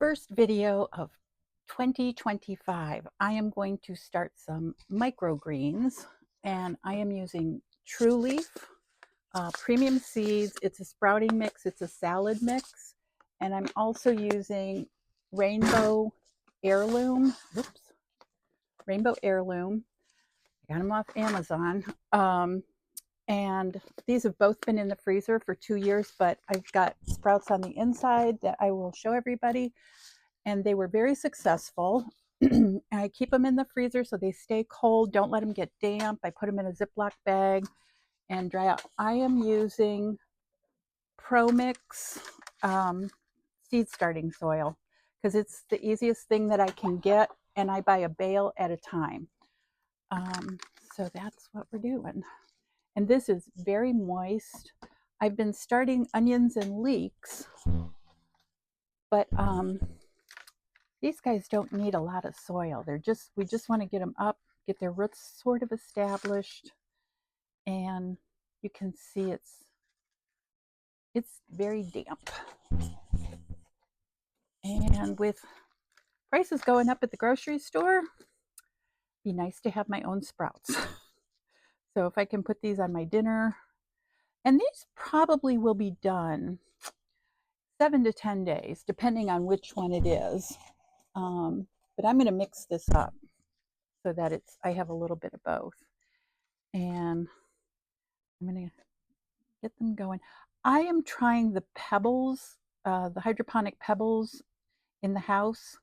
first video of 2025, I am going to start some microgreens, and I am using True Leaf premium seeds. It's a sprouting mix, it's a salad mix, and I'm also using Rainbow Heirloom. Oops, Rainbow Heirloom. I got them off Amazon. And these have both been in the freezer for 2 years, but I've got sprouts on the inside that I will show everybody, and they were very successful. I keep them in the freezer so they stay cold. Don't let them get damp. I put them in a Ziploc bag and dry out. I am using ProMix seed starting soil because it's the easiest thing that I can get, and I buy a bale at a time. So that's what we're doing. And this is very moist. I've been starting onions and leeks, but these guys don't need a lot of soil. We just want to get them up, get their roots sort of established, and you can see it's very damp. And with prices going up at the grocery store, be nice to have my own sprouts. So if I can put these on my dinner, and these probably will be done 7 to 10 days, depending on which one it is. But I'm going to mix this up so that I have a little bit of both. And I'm going to get them going. I am trying the pebbles, the hydroponic pebbles in the house.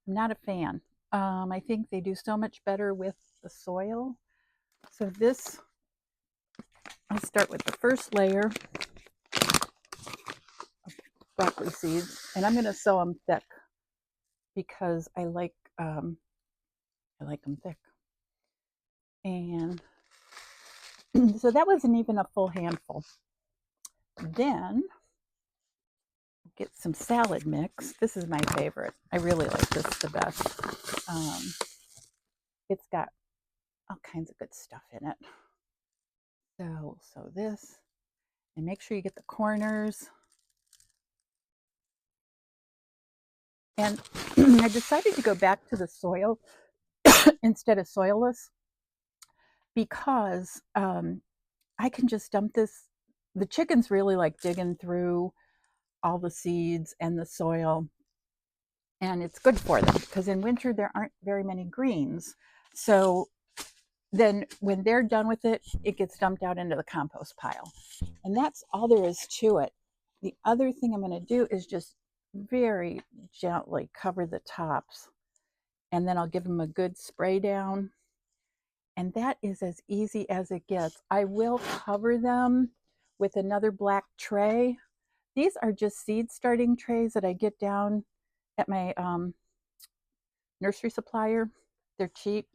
I'm not a fan. I think they do so much better with the soil. So I'll start with the first layer of broccoli seeds, and I'm going to sow them thick because I like them thick. And so that wasn't even a full handful. Then get some salad mix. This is my favorite. I really like this the best. It's got all kinds of good stuff in it. So this, and make sure you get the corners. And I decided to go back to the soil instead of soilless because I can just dump this. The chickens really like digging through all the seeds and the soil, and it's good for them because in winter there aren't very many greens. So then when they're done with it, it gets dumped out into the compost pile. And that's all there is to it. The other thing I'm going to do is just very gently cover the tops, and then I'll give them a good spray down. And that is as easy as it gets. I will cover them with another black tray. These are just seed starting trays that I get down at my nursery supplier. They're cheap.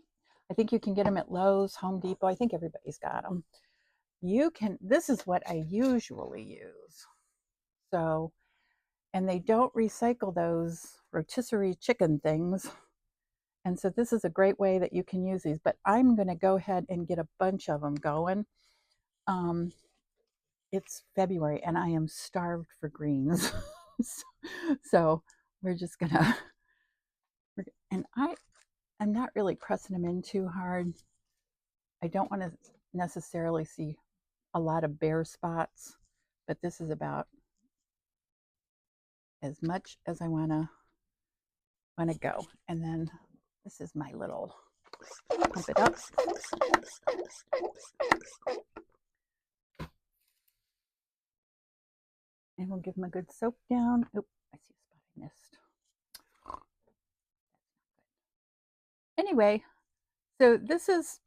I think you can get them at Lowe's, Home Depot. I think everybody's got them. This is what I usually use. So, and they don't recycle those rotisserie chicken things. And so this is a great way that you can use these, but I'm going to go ahead and get a bunch of them going. It's February and I am starved for greens. So we're just gonna, and I'm not really pressing them in too hard. I don't want to necessarily see a lot of bare spots, but this is about as much as I want to go. And then this is my little pump it up. And we'll give them a good soak down. Oh, I see a spot I missed. Anyway, so this is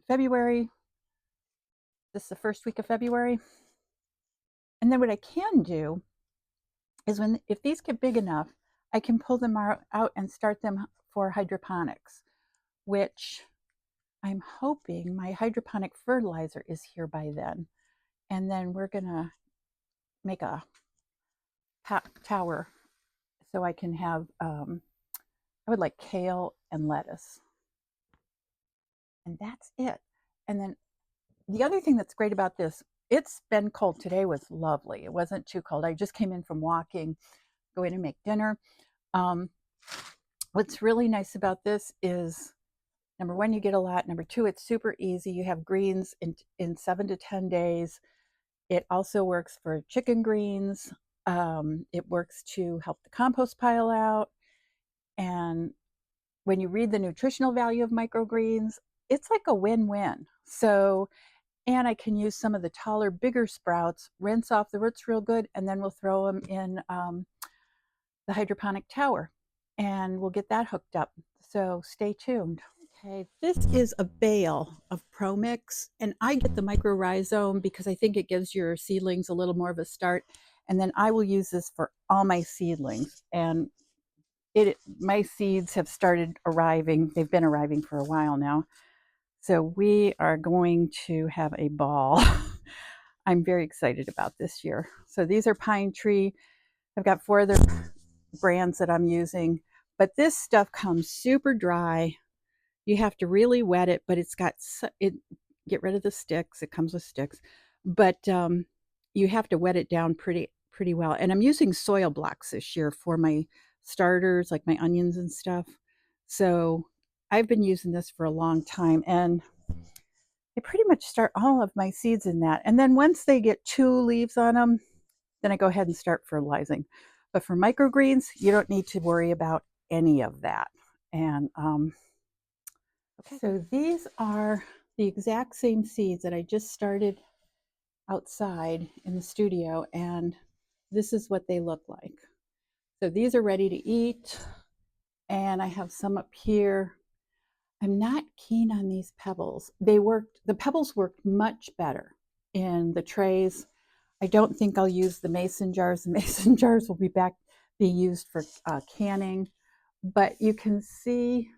February. This is the first week of February. And then what I can do is if these get big enough, I can pull them out and start them for hydroponics, which I'm hoping my hydroponic fertilizer is here by then. And then we're going to make a tower so I can have, I would like kale and lettuce. And that's it. And then the other thing that's great about this, it's been cold. Today was lovely. It wasn't too cold. I just came in from walking, go in and make dinner. Um, what's really nice about this is, number one, you get a lot. Number two, it's super easy. You have greens in 7 to 10 days. It also works for chicken greens. It works to help the compost pile out. And when you read the nutritional value of microgreens, it's like a win-win. So, and I can use some of the taller, bigger sprouts, rinse off the roots real good, and then we'll throw them in the hydroponic tower and we'll get that hooked up. So stay tuned. Okay, this is a bale of ProMix, and I get the mycorrhizome because I think it gives your seedlings a little more of a start. And then I will use this for all my seedlings. And my seeds have started arriving. They've been arriving for a while now. So we are going to have a ball. I'm very excited about this year. So these are Pine Tree. I've got 4 other brands that I'm using, but this stuff comes super dry. You have to really wet it, but it's got it. Get rid of the sticks. It comes with sticks, but you have to wet it down pretty well. And I'm using soil blocks this year for my starters, like my onions and stuff. So I've been using this for a long time, and I pretty much start all of my seeds in that. And then once they get 2 leaves on them, then I go ahead and start fertilizing. But for microgreens, you don't need to worry about any of that. And okay, so these are the exact same seeds that I just started outside in the studio, and this is what they look like. So these are ready to eat, and I have some up here. I'm not keen on these pebbles. The pebbles worked much better in the trays. I don't think I'll use the mason jars. The mason jars will be used for canning, but you can see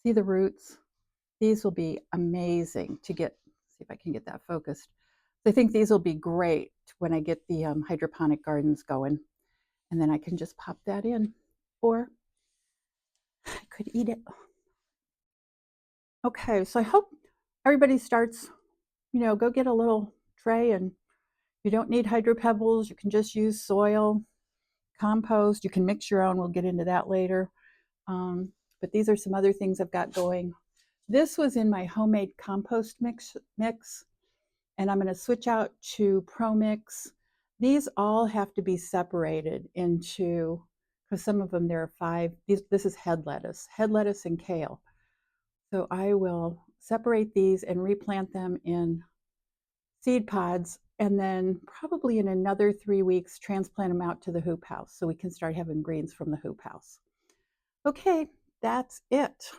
the roots. These will be amazing to get. See if I can get that focused. I think these will be great when I get the hydroponic gardens going, and then I can just pop that in, or I could eat it. Okay, so I hope everybody starts, go get a little tray, and you don't need hydro pebbles. You can just use soil, compost. You can mix your own. We'll get into that later. But these are some other things I've got going. This was in my homemade compost mix, and I'm going to switch out to ProMix. These all have to be separated into, because some of them there are 5. This is head lettuce and kale. So I will separate these and replant them in seed pods, and then probably in another 3 weeks transplant them out to the hoop house so we can start having greens from the hoop house. Okay, that's it.